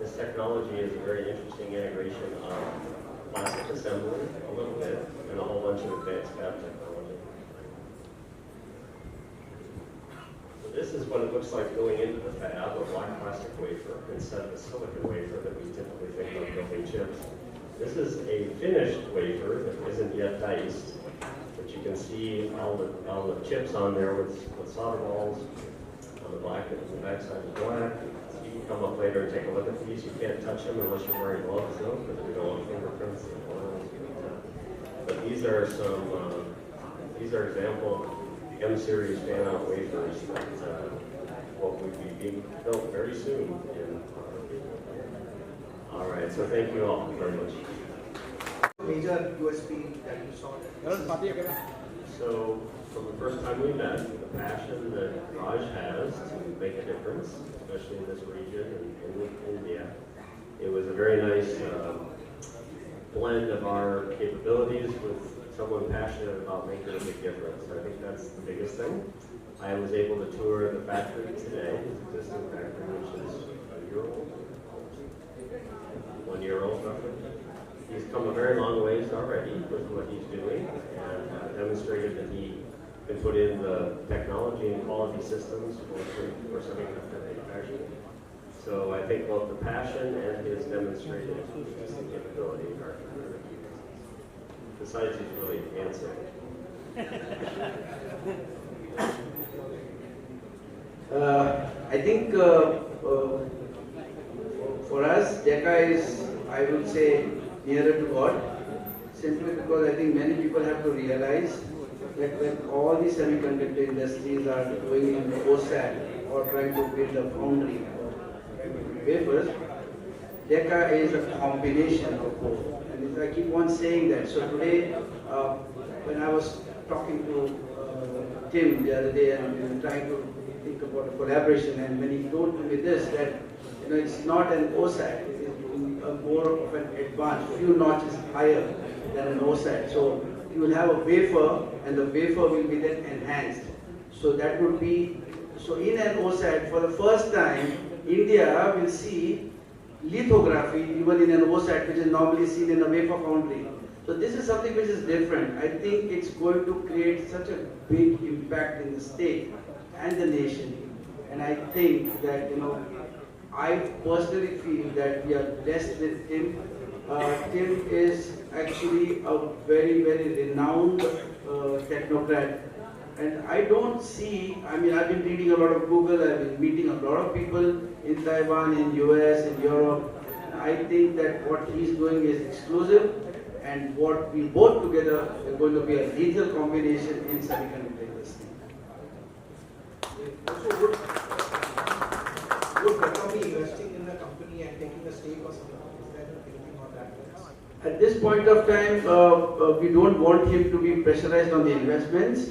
This technology is a very interesting integration of plastic assembly, a little bit, and a whole bunch of advanced fab technology. So this is what it looks like going into the fab, a black plastic wafer instead of a silicon wafer that we typically think of building chips. This is a finished wafer that isn't yet diced, but you can see all the chips on there with solder balls on the black and the backside is black. So you can come up later and take a look at these. You can't touch them unless you're wearing gloves though, because we don't want fingerprints and oils. But these are example M-series fan-out wafers that will be being built very soon. All right, so thank you all very much. Major USP that you saw. So, from the first time we met, the passion that Raj has to make a difference, especially in this region and in India, it was a very nice blend of our capabilities with someone passionate about making a big difference. I think that's the biggest thing. I was able to tour the factory today, his existing factory, which is a year old. 1 year old roughly. He's come a very long ways already with what he's doing and demonstrated that he can put in the technology and quality systems for semiconductor manufacturing. So I think both the passion and his demonstrated existing capability are complementary. Besides, he's really handsome. I think for us, Deca is, I would say, nearer to God, simply because I think many people have to realize that when all the semiconductor industries are going in OSAT or trying to build a foundry or wafers, Deca is a combination of both. And I keep on saying that. So today, when I was talking to Tim the other day and we were trying to think about a collaboration, and when he told me this, that it's not an OSAT, it is more of an advanced, few notches higher than an OSAT. So you will have a wafer, and the wafer will be then enhanced. So that would be, so in an OSAT, for the first time, India will see lithography even in an OSAT, which is normally seen in a wafer foundry. So this is something which is different. I think it's going to create such a big impact in the state and the nation. And I think that, I personally feel that we are blessed with Tim. Tim is actually a very, very renowned technocrat. And I don't see, I've been reading a lot of Google, I've been meeting a lot of people in Taiwan, in US, in Europe. I think that what he's doing is exclusive, and what we both together are going to be a lethal combination in semiconductor industry. Also, would Deca be investing in the company and taking a stake or something? Is there anything on that? At this point of time, we don't want him to be pressurized on the investments,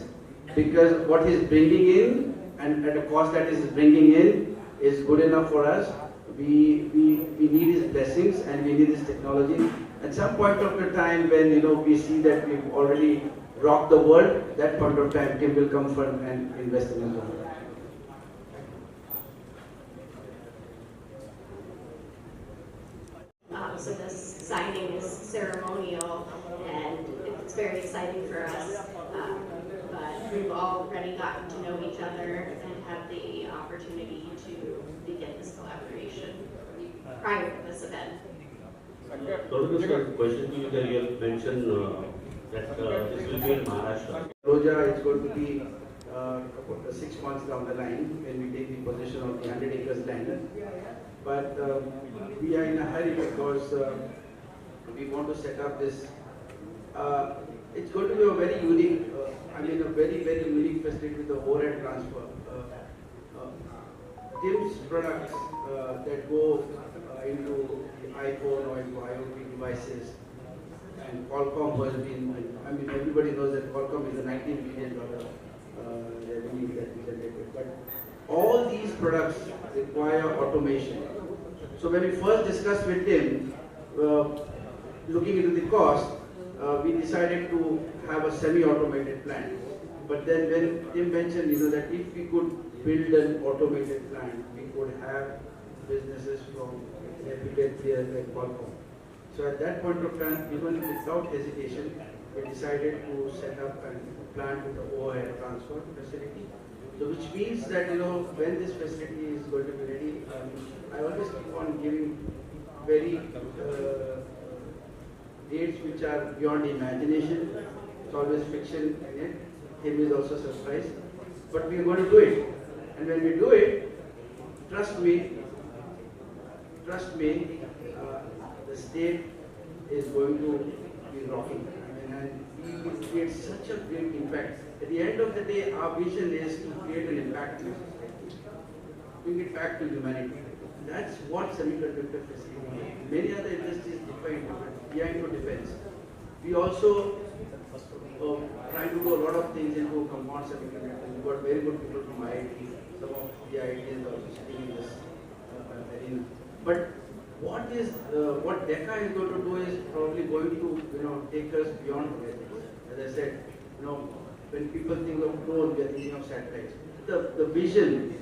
because what he's bringing in and at a cost that he's bringing in is good enough for us. We need his blessings and we need his technology. At some point of the time when we see that we've already rocked the world, that point of time Tim will come firm and invest in his own. So this signing is ceremonial and it's very exciting for us. But we've already gotten to know each other and have the opportunity to begin this collaboration prior to this event. Question to you that you have mentioned that this will be in Maharashtra. Roja is going to be about 6 months down the line when we take the possession of the 100 acres land. But we are in a hurry because we want to set up this. It's going to be a very unique, a very, very unique facility with the overhead transfer. Tim's products that go into the iPhone or into IoT devices, and Qualcomm has been, everybody knows that Qualcomm is a $19 billion revenue that we generated. But all these products require automation. So when we first discussed with Tim, looking into the cost, we decided to have a semi-automated plant. But then when Tim mentioned, that if we could build an automated plant, we could have businesses from get there at Qualcomm. So at that point of time, even without hesitation, we decided to set up a plant with the overhead transfer facility. So which means that when this facility is going to be ready, I always keep on giving very dates which are beyond imagination. It's always fiction in it. Him is also surprised. But we are going to do it. And when we do it, trust me, the state is going to be rocking. And we will create such a great impact. At the end of the day, our vision is to create an impact in society, bring it back to humanity. That's what semiconductor facility is. Many other industries define different, behind to defense. We also trying to do a lot of things into compound semiconductors. We've got very good people from IIT. Some of the IITs are also sitting in this arena. But what Deca is going to do is probably going to take us beyond robotics. As I said, when people think of drones, we are thinking of satellites. The vision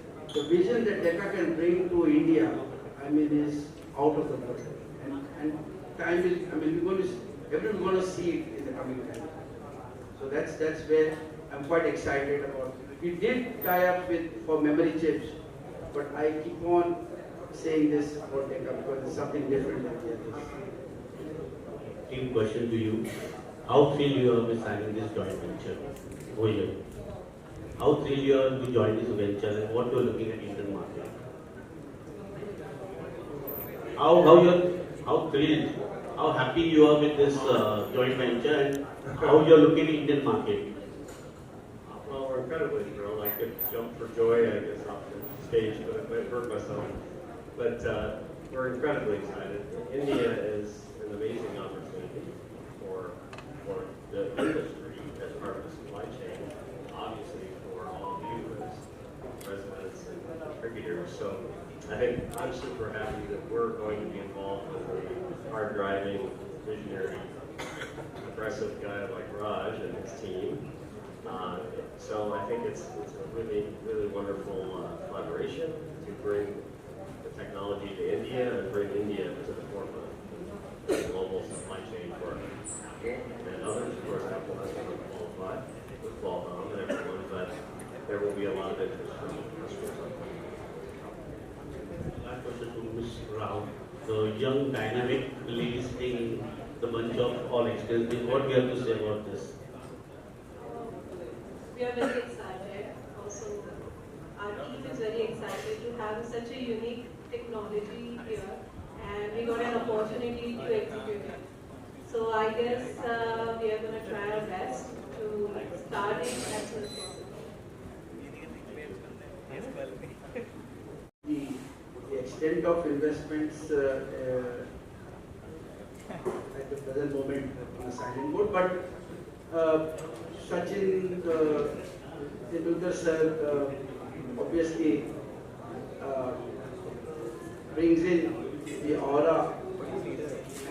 that Deca can bring to India, is out of the world. And time is, everyone's going to see it in the coming time. So that's where I'm quite excited about. We did tie up for memory chips, but I keep on saying this about Deca because it's something different than the others. Team, question to you. How thrilled you are with signing this joint venture over here? How thrilled you are to join this venture and what you are looking at Indian market? How thrilled, how happy you are with this joint venture and how you are looking at Indian market? Well, we're incredibly thrilled. I could jump for joy, I guess, off the stage, but I might hurt myself. But we're incredibly excited. India is an amazing opportunity for the industry as part of the supply chain, obviously for all of you as residents and contributors. So I think I'm super happy that we're going to be involved with a hard-driving, visionary, aggressive guy like Raj and his team. So I think it's a really, really wonderful collaboration to bring the technology to India and bring India to the forefront of the global supply chain for Apple and others. Of course, Apple has to qualify with Qualcomm and everyone, but there will be a lot of interest from customers. Last question to Ms. Rao. The young, dynamic lady sitting in the bunch of all experienced. What do you have to say about this? We are very excited. Also, our team is very excited to have such a unique technology here, and we got an opportunity to execute it. So I guess we are going to try our best to start it as soon as possible. The extent of investments at the present moment on a silent mode, but Sachin Tendulkar sir obviously brings in the aura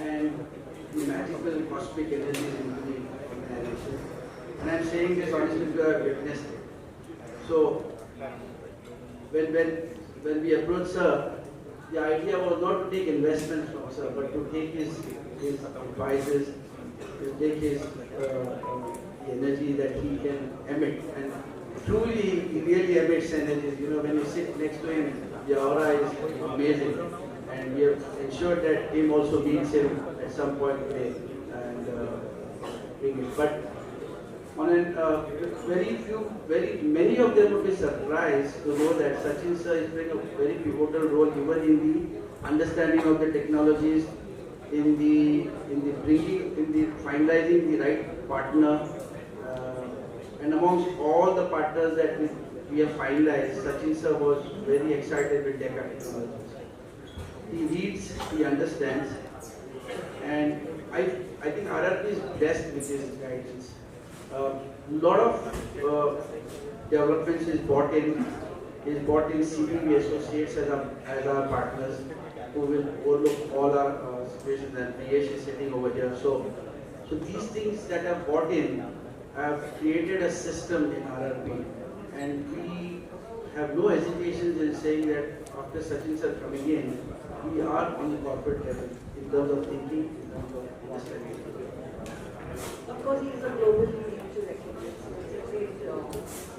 and the magical cosmic energies into the organization. And I'm saying this honestly because I've witnessed it. So when we approached sir, the idea was not to take investments from sir, but to take his advices, to take his the energy that he can emit. And truly, he really emits energy. When you sit next to him, the aura is amazing. And we have ensured that him also meets him at some point today and bring it. But on many of them would be surprised to know that Sachin sir is playing a very pivotal role even in the understanding of the technologies, in the finalizing the right partner, and amongst all the partners that we have finalized, Sachin sir was very excited with Deca Technologies. He reads, he understands, and I think RRP is blessed with his guidance. Lot of developments is brought in. He's brought in CPV associates as our partners who will overlook all our situations, and Priyesh is sitting over here. So these things that are brought in have created a system in RRP, and we have no hesitations in saying that after Sachin sir coming in, we are on the corporate level in terms of thinking, in terms of understanding. Of course, he is a global leader to recognize, so it's a great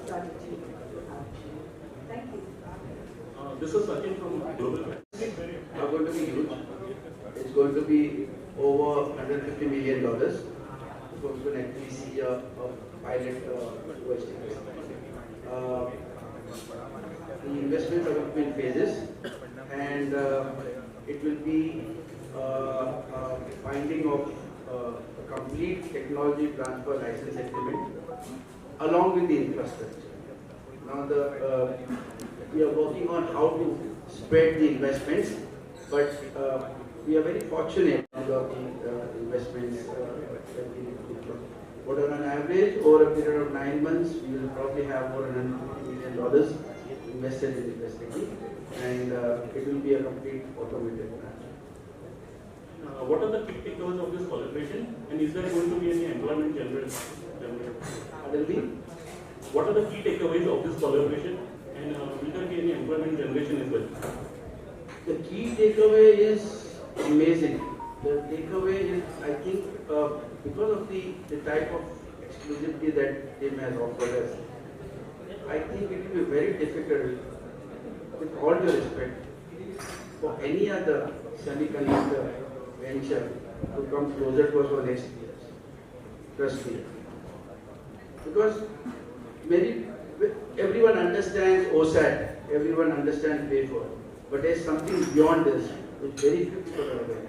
strategy to have. Thank you. This is Sachin from Global. Are going to be huge. It's going to be over $150 million. So we can actually see a pilot version. The investments are going to be in phases, and it will be finding of a complete technology transfer license agreement along with the infrastructure. Now we are working on how to spread the investments, but we are very fortunate about the investments that we deploy. But on an average, over a period of 9 months, we will probably have more than $150 million invested in investing, and it will be a complete automated plan. What are the key takeaways of this collaboration, and is there going to be any employment generation? Pardon me? What are the key takeaways of this collaboration, and will there be any employment generation as well? The key takeaway is amazing. The takeaway is, I think, because of the type of exclusivity that Tim has offered us, I think it will be very difficult, with all due respect, for any other semiconductor venture to come closer to us for next years. Trust me. Because everyone understands OSAT, everyone understands wafer, but there's something beyond this which very few people are aware.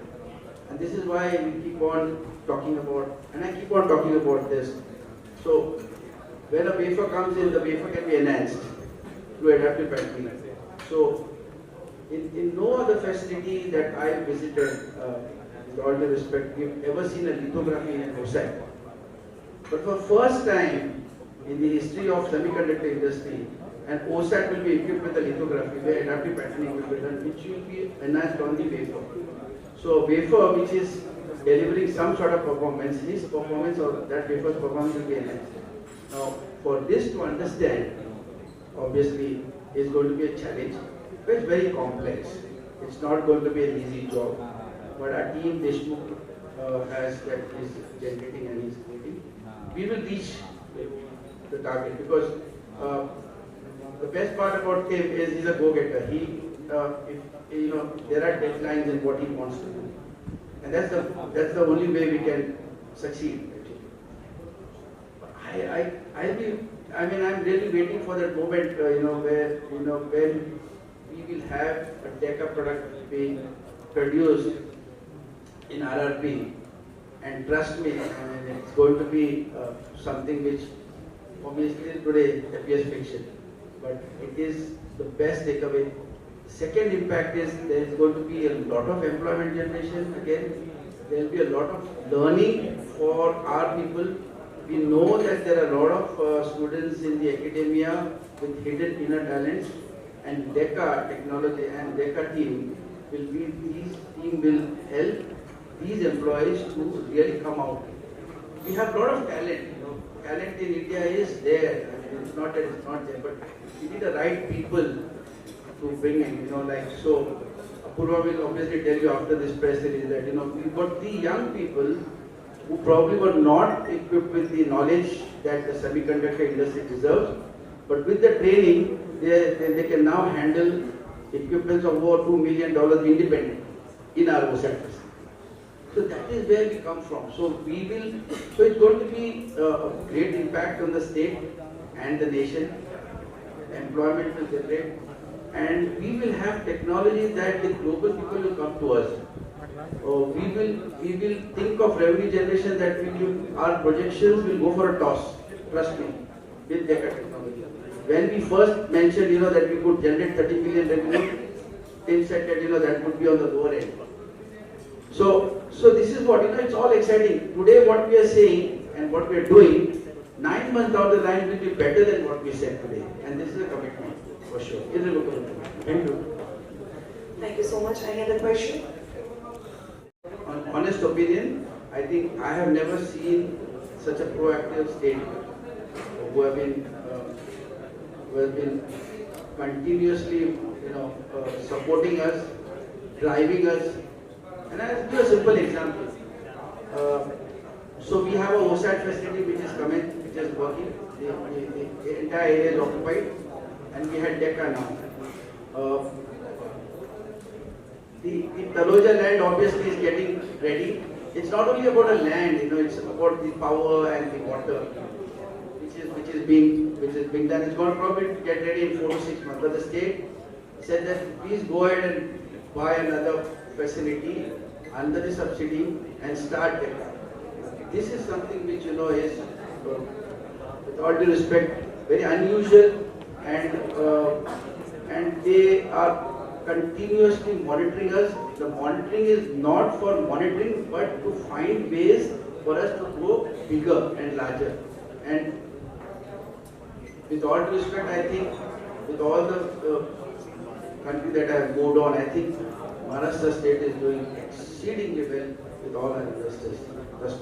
And this is why we keep on talking about, and I keep on talking about this. So when a wafer comes in, the wafer can be enhanced through adaptive patterning. So in no other facility that I visited, with all due respect, we've ever seen a lithography in OSAT. But for first time in the history of semiconductor industry, and OSAT will be equipped with a lithography where adaptive patterning will be done, which will be enhanced on the wafer. So wafer which is delivering some sort of performance, his performance or that wafer's performance will be enhanced. Now, for this to understand, obviously, is going to be a challenge, but it's very complex. It's not going to be an easy job. But our team, Deshmukh, has that is generating and is creating. We will reach the target because the best part about Tim is he's a go-getter. There are deadlines in what he wants to do, and that's the only way we can succeed. I'm really waiting for that moment, where we will have a Deca product being produced in RRP, and trust me, it's going to be something which obviously today appears fiction, but it is the best takeaway. Second impact is there is going to be a lot of employment generation. Again, there will be a lot of learning for our people. We know that there are a lot of students in the academia with hidden inner talents, and Deca technology and Deca team will help these employees to really come out. We have a lot of talent. Talent in India is there. It's not that it's not there, but we need the right people to bring in. So. Apurva will obviously tell you after this press release that we've got the young people who probably were not equipped with the knowledge that the semiconductor industry deserves, but with the training, they can now handle equipments of over $2 million independent in our OSAT facility. So that is where we come from. So it's going to be a great impact on the state and the nation. Employment will generate, and we will have technology that the global people will come to us. We will think of revenue generation that our projections will go for a toss. Trust me, with Deca technology. When we first mentioned, that we could generate 30 million revenue, Tim said that that would be on the lower end. So this is what it's all exciting. Today, what we are saying and what we are doing, 9 months down the line will be better than what we said today, and this is a commitment for sure. Irrevocable commitment. Thank you. Thank you so much. Any other question? On honest opinion, I think I have never seen such a proactive state who have been continuously, supporting us driving us. And I'll give a simple example. So we have a OSAT facility which is coming, which is working. The entire area is occupied, and we had Deca now. The Taloja land obviously is getting ready. It's not only about a land, it's about the power and the water, which is being done. It's going to probably get ready in 4 to 6 months. But the state said that please go ahead and buy another facility under the subsidy and start Deca. This is something which is, with all due respect, very unusual, and they are continuously monitoring us. The monitoring is not for monitoring, but to find ways for us to go bigger and larger. And with all due respect, I think with all the country that I have moved on, I think Maharashtra state is doing exceedingly well with all our investors. That's